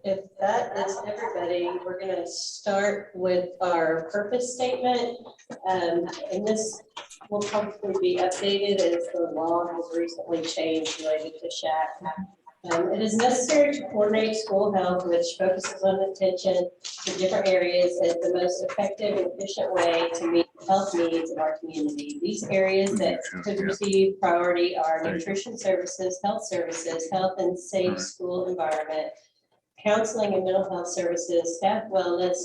if that is everybody, we're going to start with our purpose statement. And this will probably be updated as the law has recently changed related to SHAC. It is necessary to coordinate school health, which focuses on attention to different areas as the most effective and efficient way to meet the health needs of our community. These areas that could receive priority are nutrition services, health and safe school environment, counseling and mental health services, staff wellness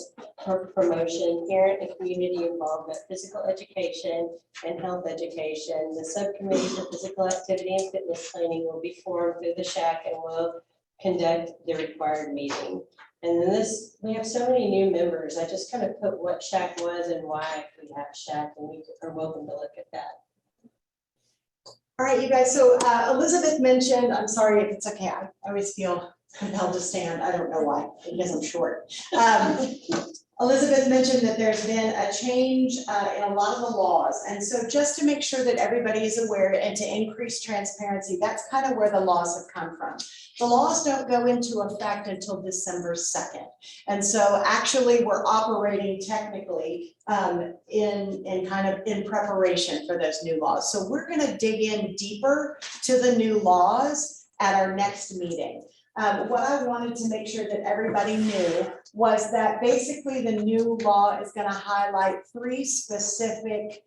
promotion, parent and community involvement, physical education, and health education. The subcommittee for physical activity and fitness training will be formed through the SHAC and will conduct the required meeting. And then we have so many new members. I just kind of put what SHAC was and why we have SHAC, and you are welcome to look at that. All right, you guys. So Elizabeth mentioned, I'm sorry if it's okay. I always feel compelled to stand. I don't know why, because I'm short. Elizabeth mentioned that there's been a change in a lot of the laws. And so just to make sure that everybody is aware and to increase transparency, that's kind of where the laws have come from. The laws don't go into effect until December 2nd. And so actually we're operating technically in preparation for those new laws. So we're going to dig in deeper to the new laws at our next meeting. What I wanted to make sure that everybody knew was that basically the new law is going to highlight 3 specific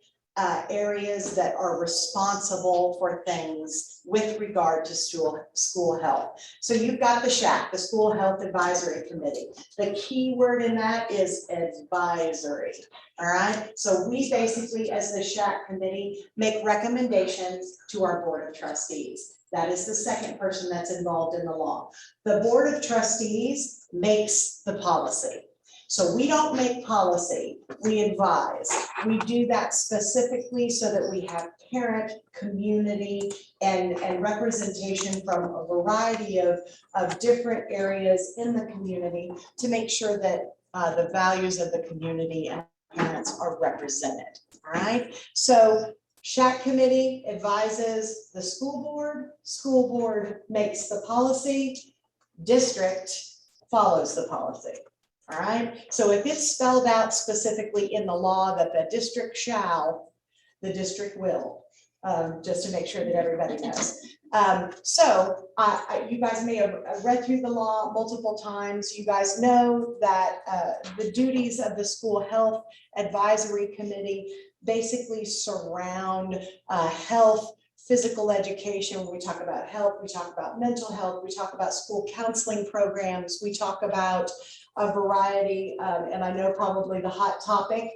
areas that are responsible for things with regard to school health. So you've got the SHAC, the School Health Advisory Committee. The key word in that is advisory. All right. So we basically, as the SHAC committee, make recommendations to our Board of Trustees. That is the second person that's involved in the law. The Board of Trustees makes the policy. So we don't make policy, we advise. We do that specifically so that we have parent, community, and representation from a variety of different areas in the community to make sure that the values of the community and parents are represented. All right. So SHAC committee advises the school board makes the policy, district follows the policy. All right, so if it's spelled out specifically in the law that the district shall, the district will, just to make sure that everybody knows. You guys may have read through the law multiple times. You guys know that the duties of the School Health Advisory Committee basically surround health, physical education. When we talk about health, we talk about mental health, we talk about school counseling programs, we talk about a variety, and I know probably the hot topic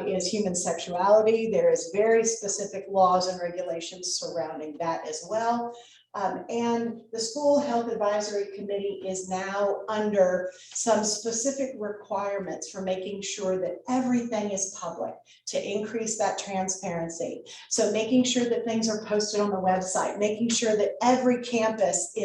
is human sexuality. There is very specific laws and regulations surrounding that as well. And the School Health Advisory Committee is now under some specific requirements for making sure that everything is public to increase that transparency. So making sure that things are posted on the website, making sure that every campus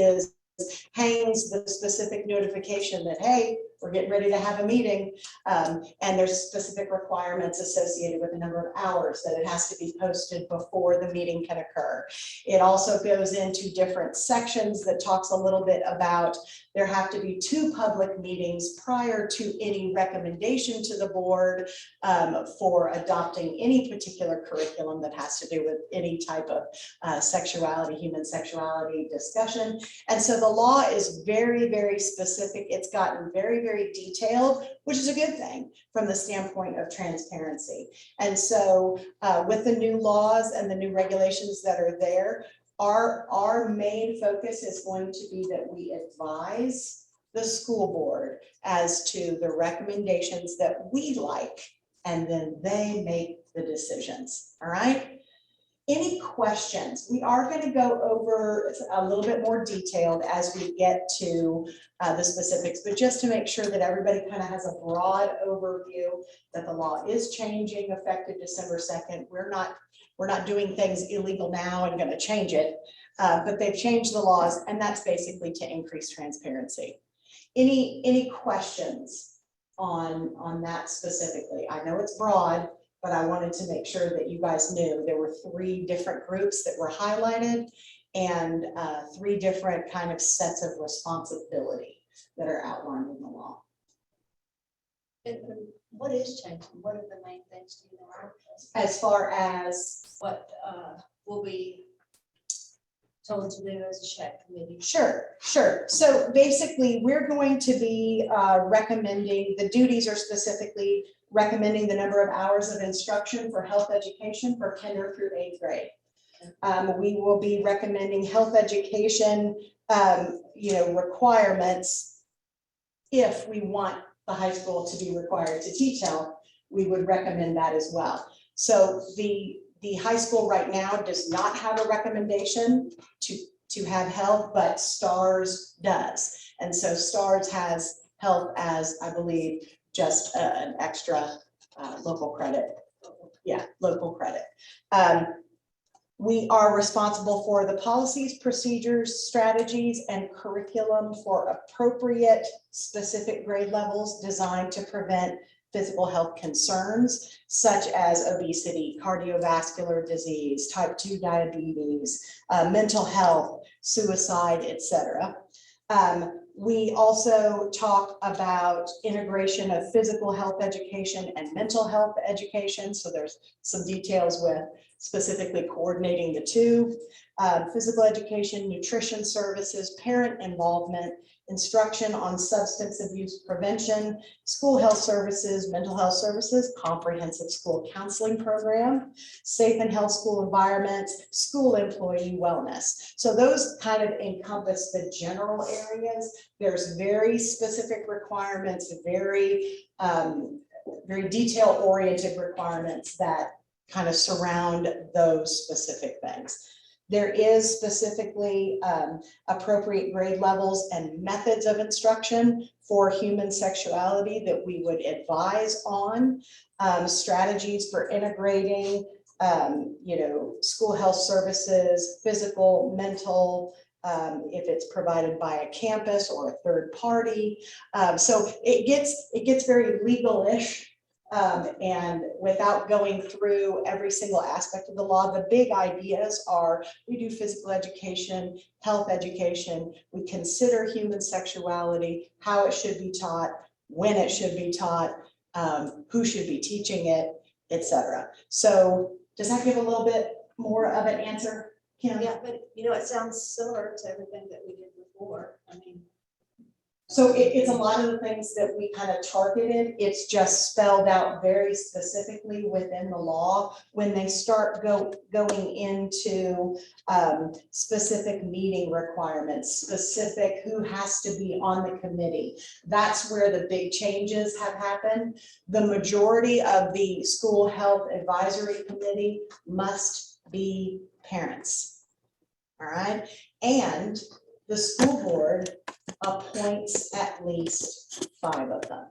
hangs the specific notification that, hey, we're getting ready to have a meeting, and there's specific requirements associated with the number of hours that it has to be posted before the meeting can occur. It also goes into different sections that talks a little bit about there have to be 2 public meetings prior to any recommendation to the board for adopting any particular curriculum that has to do with any type of sexuality, human sexuality discussion. And so the law is very, very specific. It's gotten very, very detailed, which is a good thing from the standpoint of transparency. And so with the new laws and the new regulations that are there, our main focus is going to be that we advise the school board as to the recommendations that we like, and then they make the decisions. All right. Any questions? We are going to go over a little bit more detailed as we get to the specifics, but just to make sure that everybody kind of has a broad overview that the law is changing effective December 2nd. We're not doing things illegal now and going to change it, but they've changed the laws, and that's basically to increase transparency. Any questions on that specifically? I know it's broad, but I wanted to make sure that you guys knew there were 3 different groups that were highlighted and 3 different kind of sets of responsibility. that are outlined in the law. And what is changing? What are the main things, do you know? As far as, What will be told to do as a SHAC committee? sure. So basically, we're going to be recommending, the duties are specifically recommending the number of hours of instruction for health education for kinder through 8th grade. We will be recommending health education, requirements. If we want the high school to be required to teach health, we would recommend that as well. So the high school right now does not have a recommendation to have health, but STARS does. And so STARS has health as, I believe, just an extra local credit. Yeah, local credit. We are responsible for the policies, procedures, strategies, and curriculum for appropriate specific grade levels designed to prevent physical health concerns such as obesity, cardiovascular disease, type 2 diabetes, mental health, suicide, etc. We also talk about integration of physical health education and mental health education. So there's some details with specifically coordinating the two. Physical education, nutrition services, parent involvement, instruction on substance abuse prevention, school health services, mental health services, comprehensive school counseling program, safe and health school environments, school employee wellness. So those kind of encompass the general areas. There's very specific requirements, very detail-oriented requirements that kind of surround those specific things. There is specifically appropriate grade levels and methods of instruction for human sexuality that we would advise on, strategies for integrating, school health services, physical, mental, if it's provided by a campus or a third party. So it gets very legal-ish. And without going through every single aspect of the law, the big ideas are we do physical education, health education, we consider human sexuality, how it should be taught, when it should be taught, who should be teaching it, etc. So does that give a little bit more of an answer, Kim? Yeah, but it sounds similar to everything that we did before. I mean, so it's a lot of the things that we kind of targeted. It's just spelled out very specifically within the law. When they start going into specific meeting requirements, specific who has to be on the committee, that's where the big changes have happened. The majority of the school health advisory committee must be parents. All right, and the school board appoints at least 5 of them.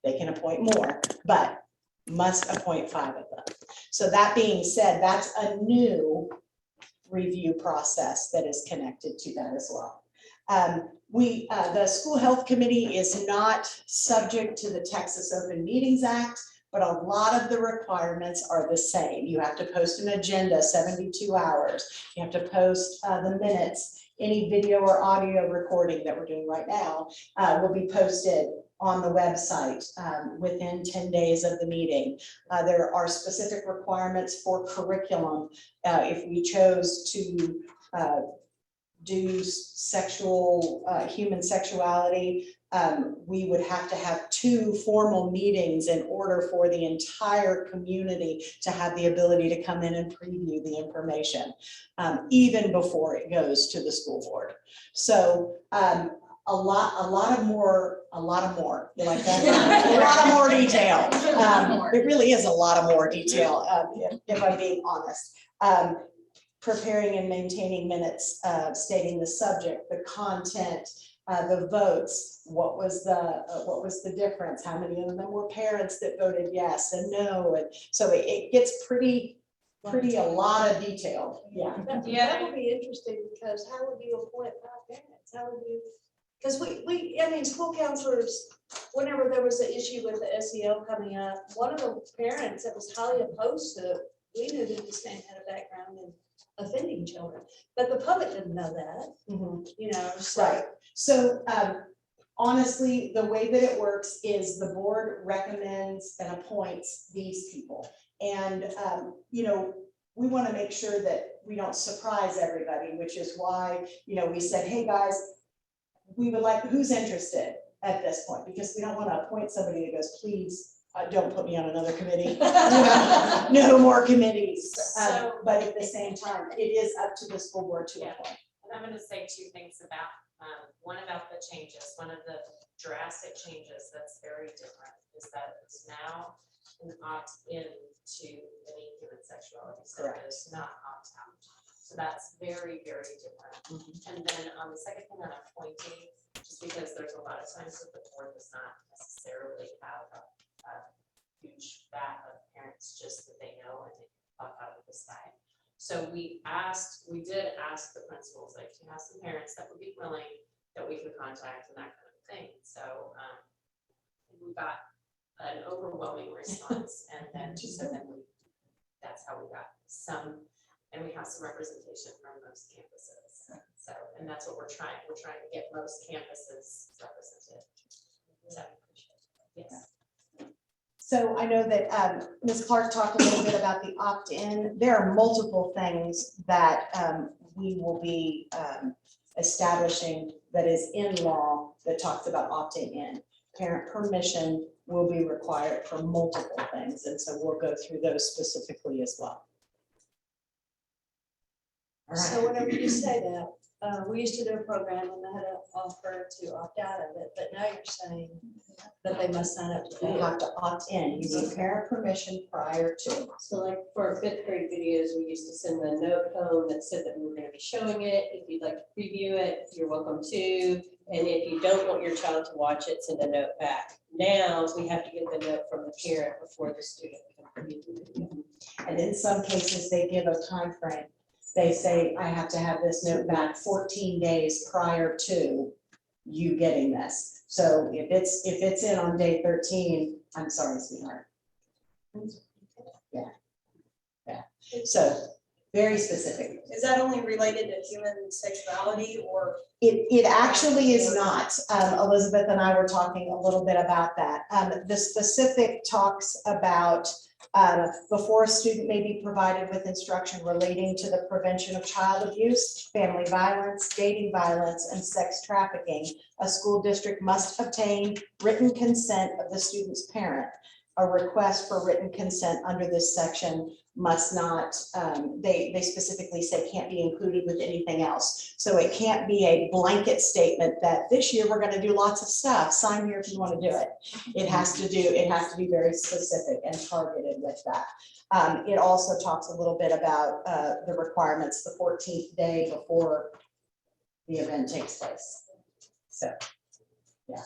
They can appoint more, but must appoint 5 of them. So that being said, that's a new review process that is connected to that as well. The School Health Committee is not subject to the Texas Open Meetings Act, but a lot of the requirements are the same. You have to post an agenda 72 hours. You have to post the minutes. Any video or audio recording that we're doing right now will be posted on the website within 10 days of the meeting. There are specific requirements for curriculum. If we chose to do human sexuality, we would have to have 2 formal meetings in order for the entire community to have the ability to come in and preview the information, even before it goes to the school board. So a lot more, you like that? A lot of more detail. It really is a lot of more detail, if I'm being honest. Preparing and maintaining minutes, stating the subject, the content, the votes, what was the difference? How many of them were parents that voted yes and no? And so it gets pretty a lot of detail. Yeah. That would be interesting, because how would you appoint 5 parents? How would you? Because school counselors, whenever there was an issue with the SEL coming up, one of the parents that was highly opposed to it, we knew that this man had a background in offending children, but the public didn't know that. Mm-hmm. So. Right. So honestly, the way that it works is the board recommends and appoints these people. And, you know, we want to make sure that we don't surprise everybody, which is why, you know, we said, hey, guys, we would like, who's interested at this point? Because we don't want to appoint somebody that goes, please, don't put me on another committee. No more committees. But at the same time, it is up to the school board to appoint. And I'm gonna say two things about, one about the changes, one of the drastic changes that's very different is that it's now an opt-in to any human sexuality, so it's not opt-out. So that's very, very different. And then the second thing on appointing, just because there's a lot of times that the board does not necessarily have a huge vat of parents just that they know and they pop out of the sky. So we did ask the principals, like, to have some parents that would be willing that we could contact and that kind of thing. So we got an overwhelming response, and then that's how we got some, and we have some representation from most campuses. So, and that's what we're trying to get most campuses represented. So, yes. So I know that Ms. Clark talked a little bit about the opt-in. There are multiple things that we will be establishing that is in law that talks about opting in. Parent permission will be required for multiple things, and so we'll go through those specifically as well. All right. So whenever you say that, we used to do a program and they had an offer to opt out of it, but now you're saying that they must sign up to You do it. have to opt in. You need parent permission prior to. So like for our fifth grade videos, we used to send a note home that said that we were going to be showing it. If you'd like to preview it, you're welcome to. And if you don't want your child to watch it, send a note back. Now we have to get the note from the parent before the student can preview the video. And in some cases, they give a time frame. They say, I have to have this note back 14 days prior to you getting this. So if it's in on day 13, I'm sorry, sweetheart. Yeah. So very specific. Is that only related to human sexuality or? It actually is not. Elizabeth and I were talking a little bit about that. The specific talks about before a student may be provided with instruction relating to the prevention of child abuse, family violence, dating violence, and sex trafficking, a school district must obtain written consent of the student's parent. A request for written consent under this section must not, they specifically say can't be included with anything else. So it can't be a blanket statement that this year we're going to do lots of stuff, sign here if you want to do it. It has to be very specific and targeted with that. It also talks a little bit about the requirements the 14th day before the event takes place. So, yeah.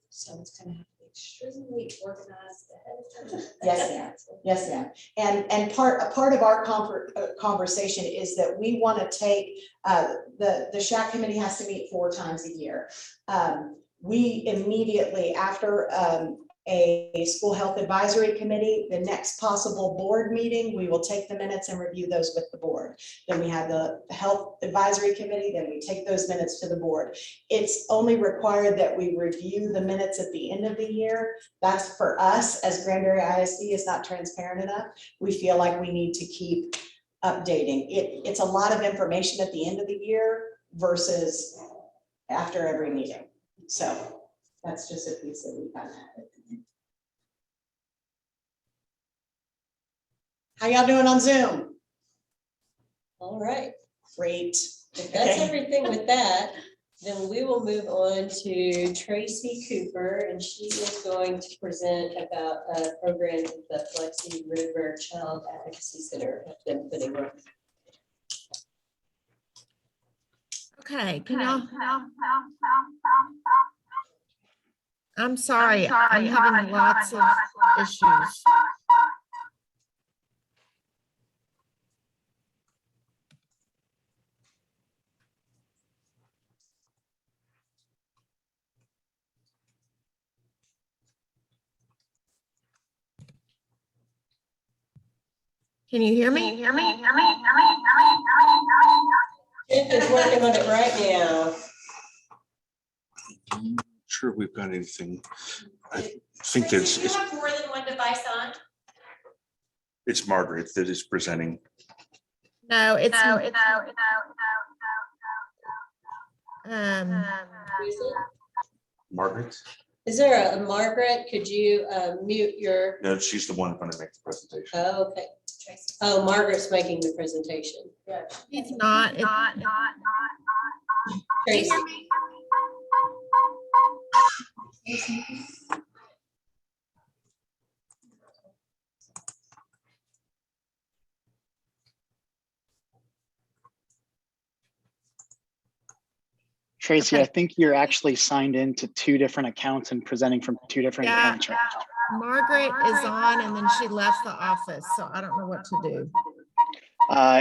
So it's gonna have to be extremely organized ahead of time. Yes, ma'am. Yes, ma'am. And a part of our conversation is that we want to take, the SHAC committee has to meet 4 times a year. We immediately after a school health advisory committee, the next possible board meeting, we will take the minutes and review those with the board. Then we have the health advisory committee, then we take those minutes to the board. It's only required that we review the minutes at the end of the year. That's for us, as Granbury ISD is not transparent enough. We feel like we need to keep updating. It's a lot of information at the end of the year versus after every meeting. So that's just a piece that we kind of have. How y'all doing on Zoom? All right. Great. If that's Okay. everything with that, then we will move on to Tracy Cooper, and she is going to present about a program that the Flexi River Child Advocacy Center have been putting on. Okay, can y'all? I'm sorry, I'm having lots of issues. Can you hear me? Jeff is working on it right now. sure we've got anything. I think it's, Do you have more than one device on? it's Margaret that is presenting. No, it's, Margaret? Is there a Margaret? Could you mute your, No, she's the one going to make the presentation. oh, okay. Oh, Margaret's making the presentation. he's not. Do you Tracy. hear me? Tracy, Okay. I think you're actually signed into two different accounts and presenting from two different Yeah. accounts. Right? Margaret is on and then she left the office, so I don't know what to do.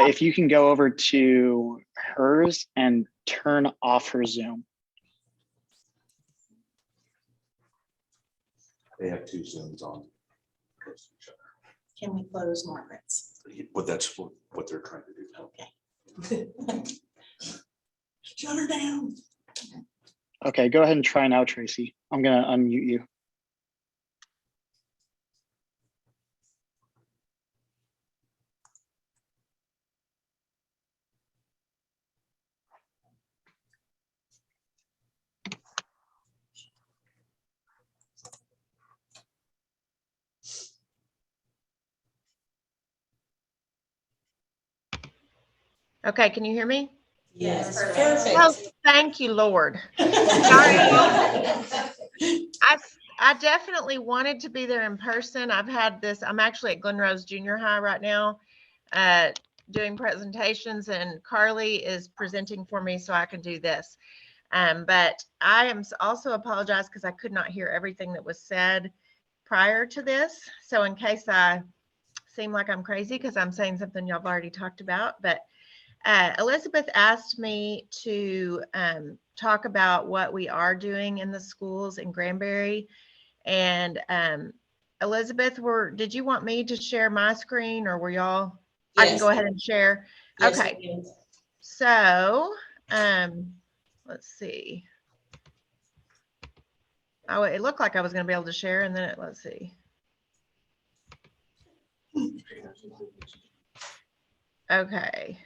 If you can go over to hers and turn off her Zoom. They have two Zooms on. Close to each other. Can we close Margaret's? But that's what they're trying to do. Okay. Shut her down. Okay, go ahead and try now, Tracy. I'm gonna unmute you. Okay, can you hear me? Yes, Perfect. Oh, perfect. thank you, Lord. I definitely wanted to be there in person. I've had this, I'm actually at Glen Rose Junior High right now, doing presentations, and Carly is presenting for me so I can do this. But I am also apologize because I could not hear everything that was said prior to this. So in case I seem like I'm crazy because I'm saying something y'all have already talked about, but Elizabeth asked me to talk about what we are doing in the schools in Granbury. And Elizabeth, did you want me to share my screen, or were y'all? I can go ahead and share. Yes, Okay. you can. So let's see. Oh, it looked like I was going to be able to share, and then let's see. Okay.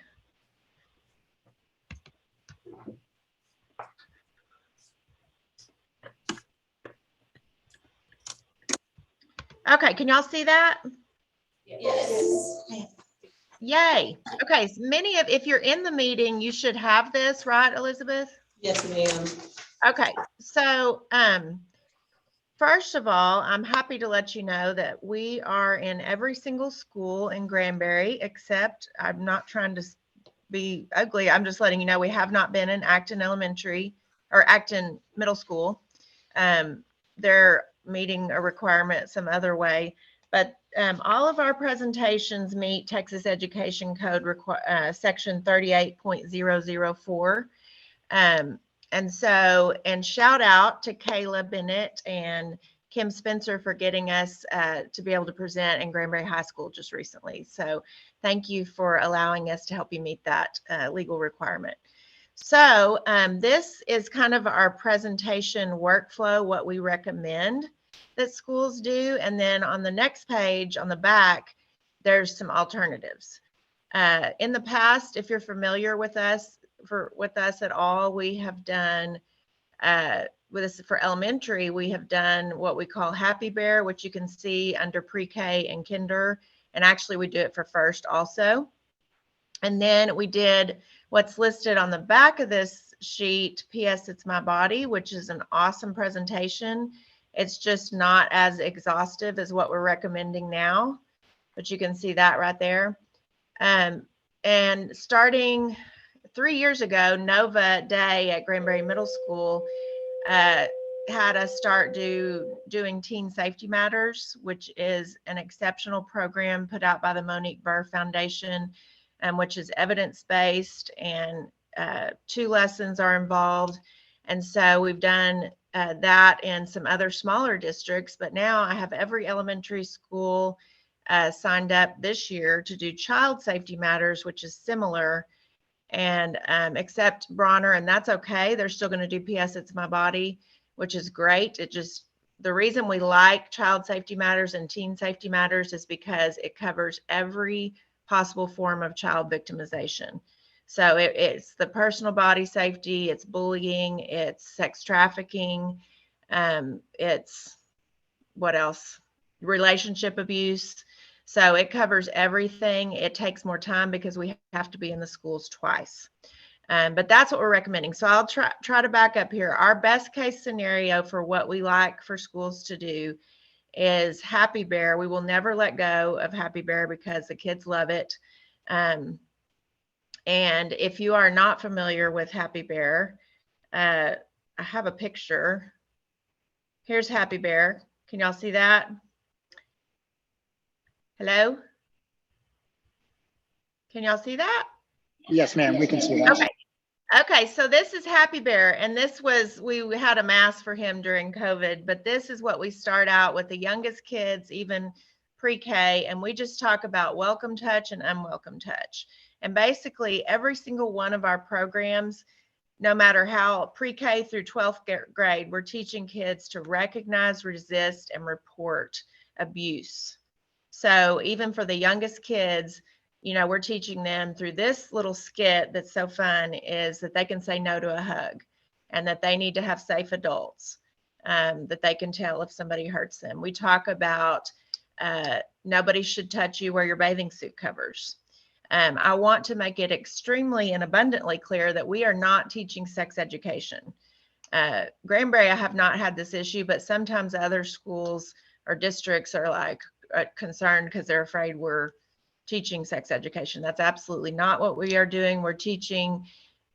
Okay, can y'all see that? Yes. Yay. Okay, so if you're in the meeting, you should have this, right, Elizabeth? Yes, ma'am. Okay, so first of all, I'm happy to let you know that we are in every single school in Granbury, except I'm not trying to be ugly. I'm just letting you know we have not been in Acton Elementary or Acton Middle School. They're meeting a requirement some other way, but all of our presentations meet Texas Education Code section 38.004. And shout out to Kayla Bennett and Kim Spencer for getting us to be able to present in Granbury High School just recently. So thank you for allowing us to help you meet that legal requirement. So this is kind of our presentation workflow, what we recommend that schools do. And then on the next page on the back, there's some alternatives. In the past, if you're familiar with us, at all, we have done with this for elementary, we have done what we call Happy Bear, which you can see under pre-K and kinder, and actually we do it for first also. And then we did what's listed on the back of this sheet, P.S. It's My Body, which is an awesome presentation. It's just not as exhaustive as what we're recommending now, but you can see that right there. And starting 3 years ago, Nova Day at Granbury Middle School had us start doing Teen Safety Matters, which is an exceptional program put out by the Monique Burr Foundation, which is evidence-based, and 2 lessons are involved. And so we've done that in some other smaller districts, but now I have every elementary school signed up this year to do Child Safety Matters, which is similar, and except Bronner, and that's okay. They're still going to do P.S. It's My Body. which is great. The reason we like Child Safety Matters and Teen Safety Matters is because it covers every possible form of child victimization. So it's the personal body safety, it's bullying, it's sex trafficking, it's what else? Relationship abuse. So it covers everything. It takes more time because we have to be in the schools twice. But that's what we're recommending. So I'll try to back up here. Our best case scenario for what we like for schools to do is Happy Bear. We will never let go of Happy Bear because the kids love it. And if you are not familiar with Happy Bear, I have a picture. Here's Happy Bear. Can y'all see that? Hello? Can y'all see that? Yes, ma'am, we can see that. Okay. Okay, so this is Happy Bear, and we had a mask for him during COVID, but this is what we start out with the youngest kids, even pre-K, and we just talk about welcome touch and unwelcome touch. And basically every single one of our programs, no matter how pre-K through 12th grade, we're teaching kids to recognize, resist, and report abuse. So even for the youngest kids, we're teaching them through this little skit that's so fun is that they can say no to a hug and that they need to have safe adults, that they can tell if somebody hurts them. We talk about nobody should touch you, wear your bathing suit covers. I want to make it extremely and abundantly clear that we are not teaching sex education. Granbury, I have not had this issue, but sometimes other schools or districts are like concerned because they're afraid we're teaching sex education. That's absolutely not what we are doing. We're teaching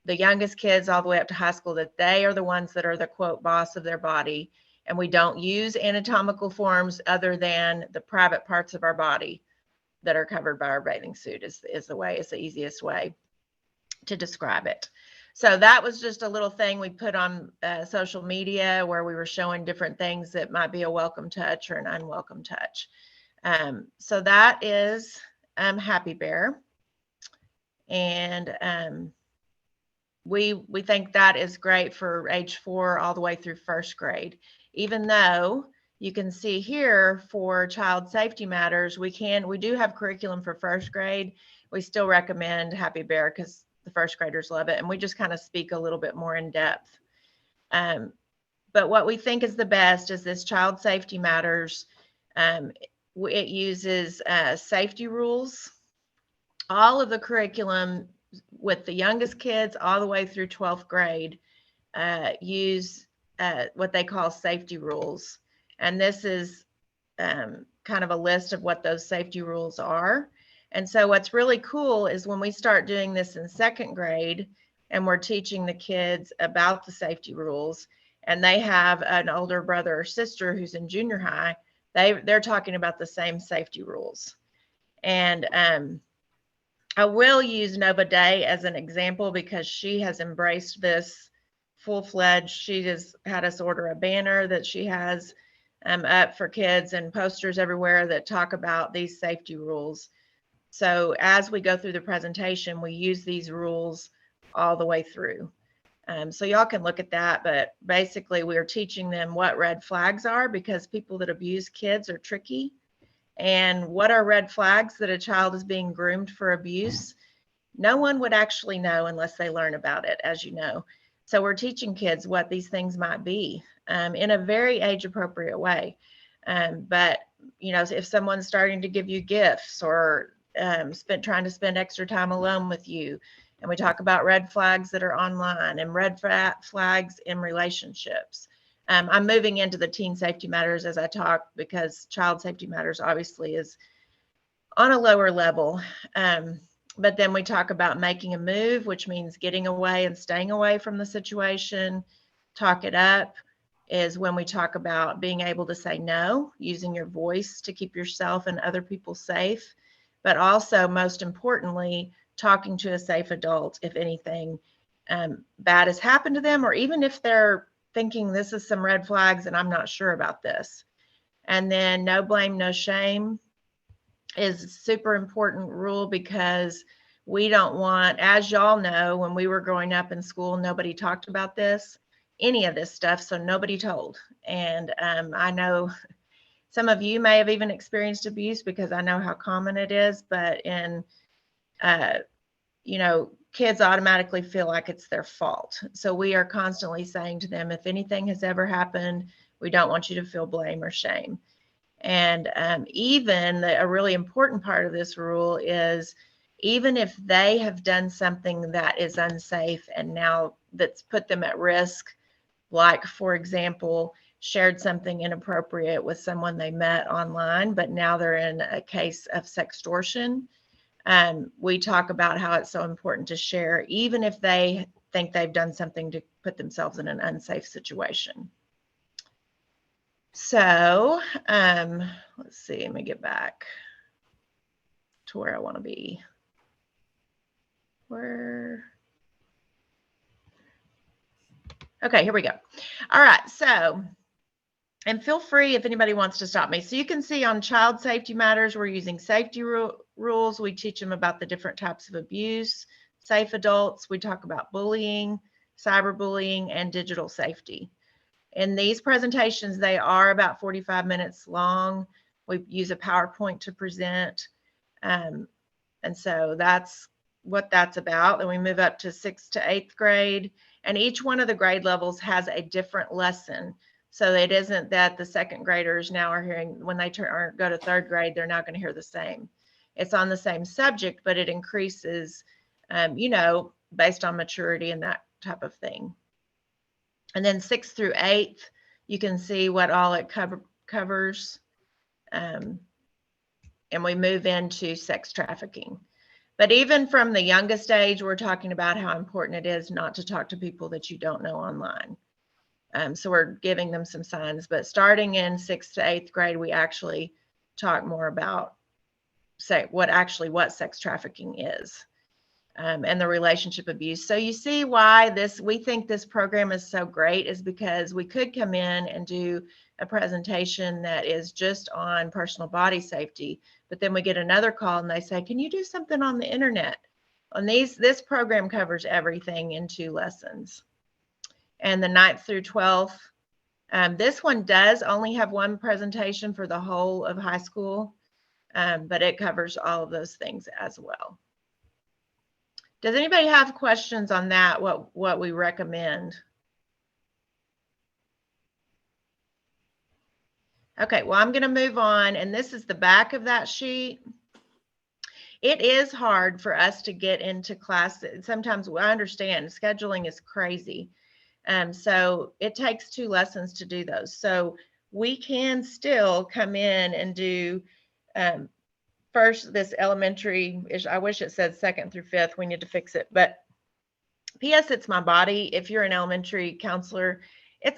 the youngest kids all the way up to high school that they are the ones that are the quote boss of their body. And we don't use anatomical forms other than the private parts of our body that are covered by our bathing suit is the easiest way to describe it. So that was just a little thing we put on social media where we were showing different things that might be a welcome touch or an unwelcome touch. So that is Happy Bear. And we think that is great for age 4 all the way through 1st grade, even though you can see here for Child Safety Matters, we do have curriculum for 1st grade. We still recommend Happy Bear because the 1st graders love it. And we just kind of speak a little bit more in depth. But what we think is the best is this Child Safety Matters. It uses safety rules. All of the curriculum with the youngest kids all the way through 12th grade use what they call safety rules. And this is kind of a list of what those safety rules are. And so what's really cool is when we start doing this in 2nd grade and we're teaching the kids about the safety rules, and they have an older brother or sister who's in junior high, they're talking about the same safety rules. And I will use Nova Day as an example because she has embraced this full-fledged. She just had us order a banner that she has up for kids and posters everywhere that talk about these safety rules. So as we go through the presentation, we use these rules all the way through. So y'all can look at that, but basically we're teaching them what red flags are because people that abuse kids are tricky. And what are red flags that a child is being groomed for abuse? No one would actually know unless they learn about it, as you know. So we're teaching kids what these things might be in a very age appropriate way. But if someone's starting to give you gifts or trying to spend extra time alone with you, and we talk about red flags that are online and red flags in relationships. I'm moving into the Teen Safety Matters as I talk because Child Safety Matters obviously is on a lower level. But then we talk about making a move, which means getting away and staying away from the situation. Talk it up is when we talk about being able to say no, using your voice to keep yourself and other people safe, but also most importantly, talking to a safe adult if anything bad has happened to them, or even if they're thinking this is some red flags and I'm not sure about this. And then no blame, no shame is a super important rule because we don't want, as y'all know, when we were growing up in school, nobody talked about this. any of this stuff, so nobody told. And I know some of you may have even experienced abuse because I know how common it is, but you know, kids automatically feel like it's their fault. So we are constantly saying to them, if anything has ever happened, we don't want you to feel blame or shame. And a really important part of this rule is, even if they have done something that is unsafe and now that's put them at risk, like, for example, shared something inappropriate with someone they met online, but now they're in a case of sextortion. We talk about how it's so important to share, even if they think they've done something to put themselves in an unsafe situation. So let's see, let me get back to where I want to be. Okay, here we go. All right, so, and feel free if anybody wants to stop me. So you can see on child safety matters, we're using safety rules. We teach them about the different types of abuse. Safe adults, we talk about bullying, cyberbullying, and digital safety. In these presentations, they are about 45 minutes long. We use a PowerPoint to present. And so that's what that's about. Then we move up to 6th to 8th grade. And each one of the grade levels has a different lesson. So it isn't that the second graders now are hearing, when they go to 3rd grade, they're not going to hear the same. It's on the same subject, but it increases, you know, based on maturity and that type of thing. And then 6th through 8th, you can see what all it covers. And we move into sex trafficking. But even from the youngest age, we're talking about how important it is not to talk to people that you don't know online. So we're giving them some signs, but starting in 6th to 8th grade, we actually talk more about what sex trafficking is, and the relationship abuse. So you see why we think this program is so great, is because we could come in and do a presentation that is just on personal body safety, but then we get another call and they say, can you do something on the internet? On this program covers everything in 2 lessons. And the 9th through 12th, this one does only have 1 presentation for the whole of high school, but it covers all of those things as well. Does anybody have questions on that, what we recommend? Okay, well, I'm going to move on, and this is the back of that sheet. It is hard for us to get into class. Sometimes I understand scheduling is crazy. So it takes 2 lessons to do those. So we can still come in and do first this elementary, I wish it said 2nd through 5th, we need to fix it. But P.S. It's My Body. If you're an elementary counselor,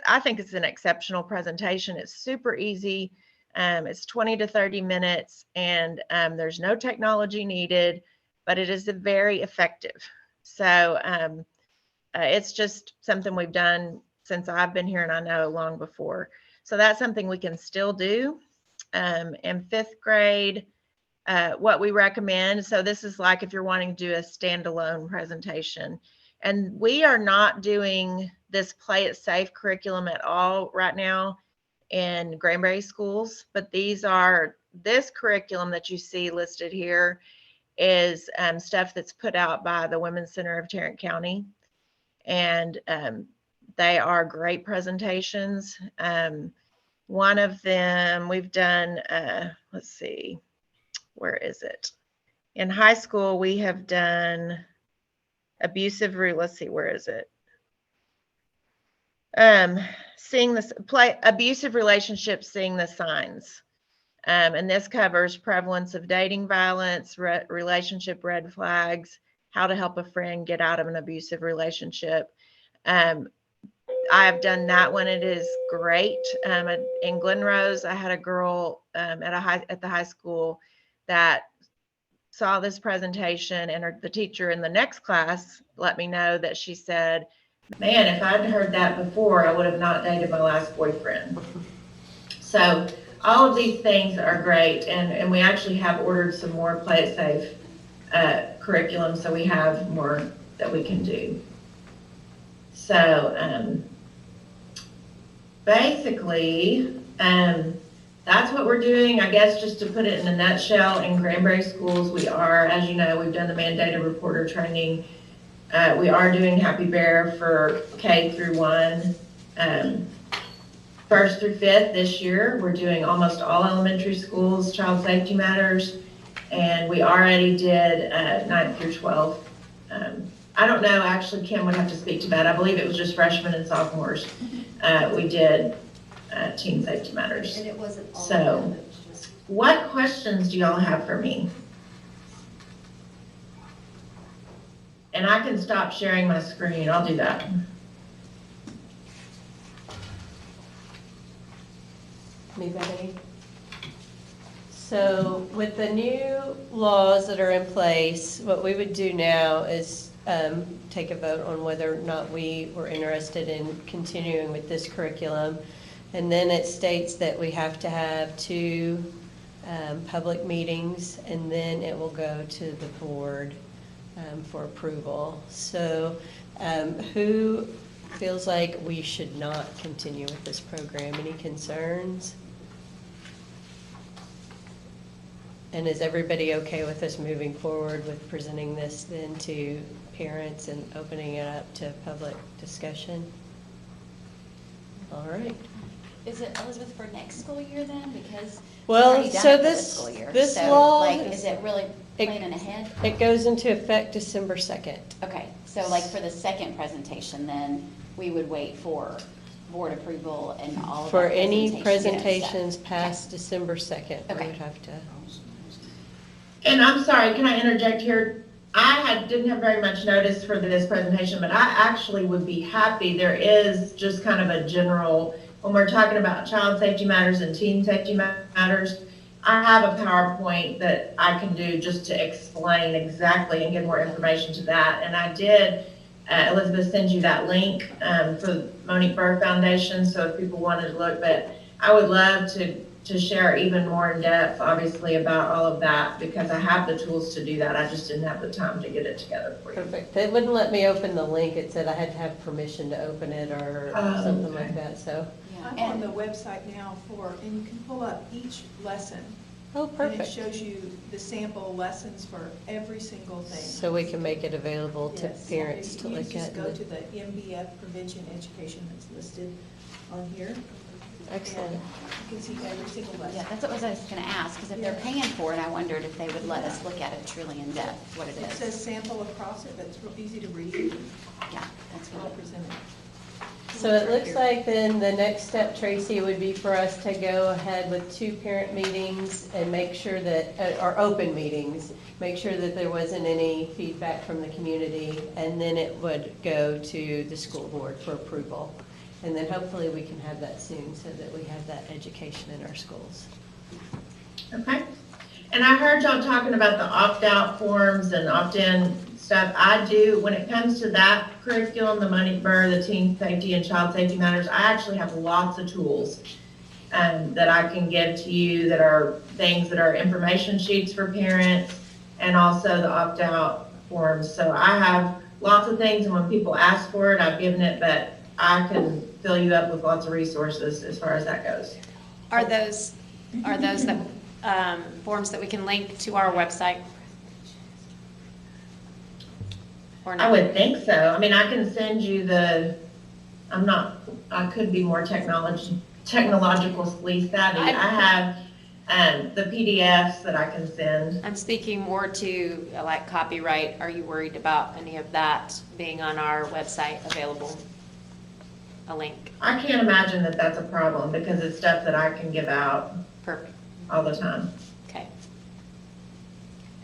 I think it's an exceptional presentation. It's super easy. It's 20 to 30 minutes, and there's no technology needed, but it is very effective. So it's just something we've done since I've been here, and I know long before. So that's something we can still do. In 5th grade, what we recommend, so this is like if you're wanting to do a standalone presentation, and we are not doing this Play It Safe curriculum at all right now in Granbury schools, but this curriculum that you see listed here is stuff that's put out by the Women's Center of Tarrant County. And they are great presentations. One of them we've done, let's see, where is it? In high school, we have done abusive relationships, seeing the signs. And this covers prevalence of dating violence, relationship red flags, how to help a friend get out of an abusive relationship. I've done that one. It is great. In Glen Rose, I had a girl at the high school that saw this presentation, and the teacher in the next class let me know that she said, man, if I'd heard that before, I would have not dated my last boyfriend. So all of these things are great, and we actually have ordered some more Play It Safe curriculum, so we have more that we can do. So basically, that's what we're doing. I guess just to put it in a nutshell, in Granbury schools, we are, as you know, we've done the mandated reporter training. We are doing Happy Bear for K through 1. 1st through 5th this year. We're doing almost all elementary schools, child safety matters. And we already did 9th through 12th. I don't know, actually, Kim would have to speak to that. I believe it was just freshmen and sophomores. We did teen safety matters. And it wasn't all. So, of them, it was just- what questions do y'all have for me? And I can stop sharing my screen. I'll do that. Anybody? So with the new laws that are in place, what we would do now is take a vote on whether or not we were interested in continuing with this curriculum. And then it states that we have to have 2 public meetings, and then it will go to the board for approval. So who feels like we should not continue with this program? Any concerns? And is everybody okay with us moving forward with presenting this then to parents and opening it up to public discussion? All right. Is it, Elizabeth, for next school year then? Because we've Well, already done so it for this school year. this So, law, like, is it really it- planning ahead? it goes into effect December 2nd. Okay, so like for the second presentation, then we would wait for board approval and all of For our any presentation, presentations past December 2nd, we Okay. would have to. And I'm sorry, can I interject here? Didn't have very much notice for this presentation, but I actually would be happy. There is just kind of a general, when we're talking about child safety matters and teen safety matters, I have a PowerPoint that I can do just to explain exactly and give more information to that. And I did, Elizabeth, send you that link for the Monique Burr Foundation, so if people wanted to look, but I would love to share even more in depth, obviously, about all of that, because I have the tools to do that. I just didn't have the time to get it together for you. Perfect. They wouldn't let me open the link. It said I had to have permission to open it or Oh, something okay. like that, so. Yeah, I'm and- on the website now and you can pull up each lesson. Oh, And it perfect. shows you the sample lessons for every single thing. So we can make it available to Yes. parents to You look just at. go to the MBF prevention education that's listed on here. Excellent. And you can see every single Yeah, lesson. that's what I was gonna ask, because if they're Yeah. paying for it, I wondered if they would let us look at it truly in depth, what it It says is. sample across it, but it's real easy to read. Yeah, that's I'll good. present it. So it looks like then the next step, Tracy, would be for us to go ahead with 2 parent meetings and make sure that, or open meetings, make sure that there wasn't any feedback from the community, and then it would go to the school board for approval. And then hopefully we can have that soon so that we have that education in our schools. Okay. And I heard y'all talking about the opt-out forms and opt-in stuff. I do, when it comes to that curriculum, the Monique Burr, the teen safety and child safety matters, I actually have lots of tools that I can give to you that are things that are information sheets for parents and also the opt-out forms. So I have lots of things, and when people ask for it, I've given it, but I can fill you up with lots of resources as far as that goes. Are those that, forms that we can link to our website? Or I not? would think so. I mean, I can send you I could be more technologically savvy. I have the PDFs that I can send. I'm speaking more to like copyright. Are you worried about any of that being on our website available? A link. I can't imagine that that's a problem because it's stuff that I can give out Perfect. all the time. Okay.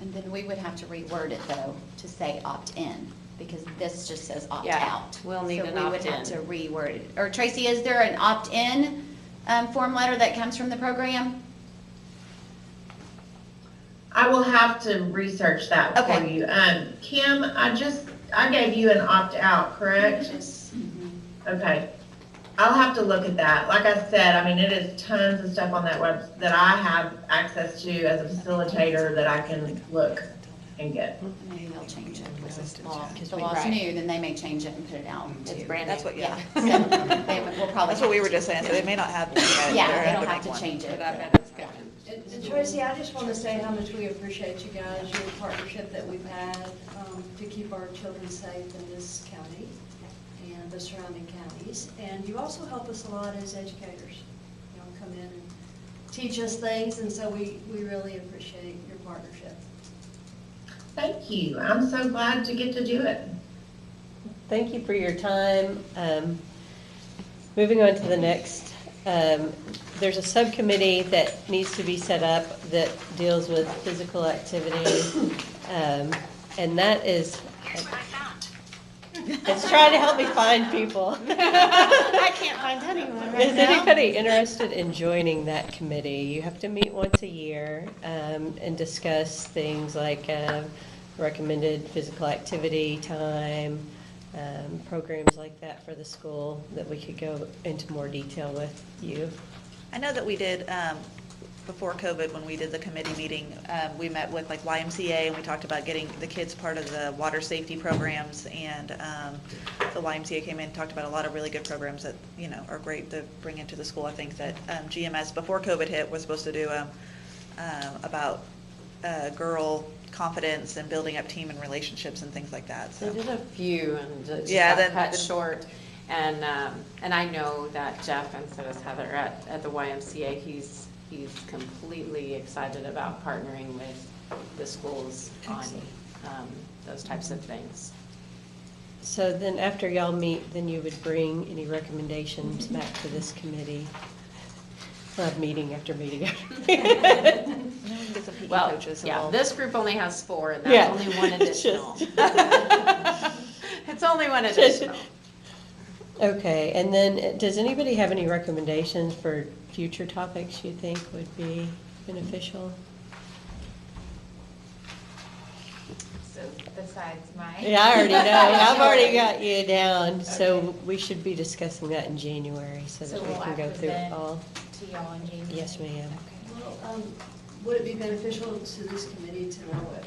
And then we would have to reword it though, to say opt-in, because this just says Yeah, opt-out. we'll need an So we would have opt-in. to reword it. Or Tracy, is there an opt-in form letter that comes from the program? I will have to research that for Okay. you. Kim, I gave you an opt-out, correct? Okay. I'll have to look at that. Like I said, I mean, it is tons of stuff on that web that I have access to as a facilitator that I can look and get. Maybe they'll change it. Because The we- law's right. new, then they may change it and put it out It's too. brand new. That's what, yeah. So they will probably. That's what we have were to. just saying, so they may not have one yet. Yeah, They're they gonna don't have make to one. change it. But I bet it's good. And Tracy, I just want to say how much we appreciate you guys, your partnership that we've had to keep our children safe in this county and the surrounding counties. And you also help us a lot as educators, you know, come in and teach us things, and so we really appreciate your partnership. Thank you. I'm so glad to get to do it. Thank you for your time. Moving on to the next, there's a subcommittee that needs to be set up that deals with physical activity. And that is, it's trying to help me find people. I can't find anyone right Is now. anybody interested in joining that committee? You have to meet once a year and discuss things like recommended physical activity time, programs like that for the school that we could go into more detail with you. I know that we did, before COVID, when we did the committee meeting, we met with like YMCA and we talked about getting the kids part of the water safety programs, and the YMCA came in and talked about a lot of really good programs that, you know, are great to bring into the school. I think that GMS, before COVID hit, was supposed to do about girl confidence and building up team and relationships and things like that, so. They did a few and it just Yeah, got then- cut short. And I know that Jeff, and so is Heather at the YMCA, he's completely excited about partnering with the schools on those types of things. So then after y'all meet, then you would bring any recommendations back to this committee? We'll have meeting after meeting after meeting. Get some PE Well, coaches yeah, involved. this group only has 4 and Yeah. that's only one It's additional. just- It's only one additional. Okay, and then does anybody have any recommendations for future topics you think would be beneficial? So besides my. Yeah, I already know. I've already got you down. So we should be discussing that in January so that we will can I go through it present all. to y'all in January? Yes, ma'am. Well, would it be beneficial to this committee to know what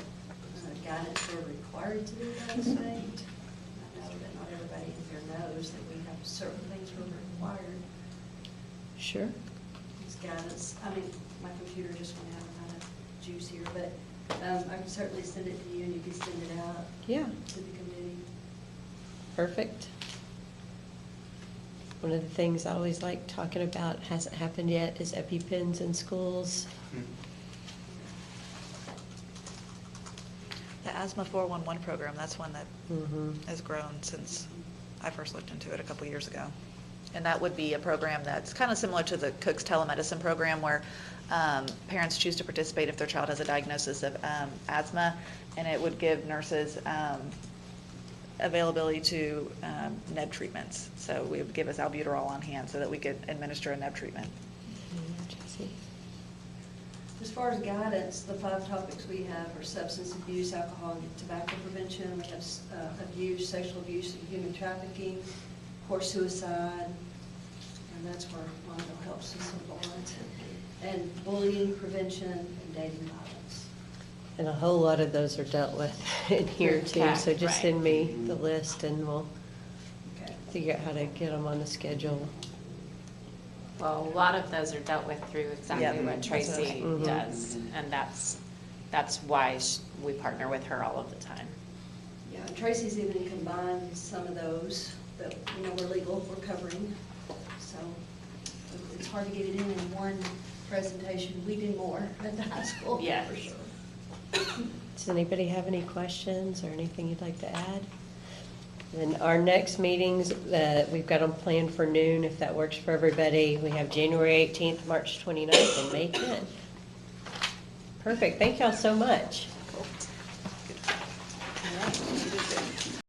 guidance we're required to do by the state? I know that not everybody in here knows that we have certain things we're required. Sure. It's guidance, I mean, my computer just went out, I'm out of juice here, but I can certainly send it to you and you can send it out Yeah, to the committee. perfect. One of the things I always like talking about, hasn't happened yet, is EpiPens in schools. The Asthma 411 program, that's one that Mhm. has grown since I first looked into it a couple years ago. And that would be a program that's kind of similar to the Cook's telemedicine program, where parents choose to participate if their child has a diagnosis of asthma, and it would give nurses availability to neb treatments. So we would give us albuterol on hand so that we could administer a neb treatment. Jesse? As far as guidance, the 5 topics we have are substance abuse, alcohol, and tobacco prevention. We have abuse, sexual abuse, and human trafficking, of course, suicide, and that's where Mondo helps us a lot. And bullying prevention and dating violence. And a whole lot of those are dealt with in here too, Okay, so just right. send me the list and we'll Okay. figure out how to get them on the schedule. Well, a lot of those are dealt with through exactly Yeah, what that's what I was Tracy thinking. does. And that's why we partner with her all of the time. Yeah, and Tracy's even combined some of those that, you know, we're legal, we're covering. So it's hard to get it in one presentation. We do more at the high school, Yeah. for sure. Does anybody have any questions or anything you'd like to add? Then our next meetings, we've got them planned for noon, if that works for everybody. We have January 18th, March 29th, and May 10th. Perfect, thank y'all so much. Cool. Good. All right.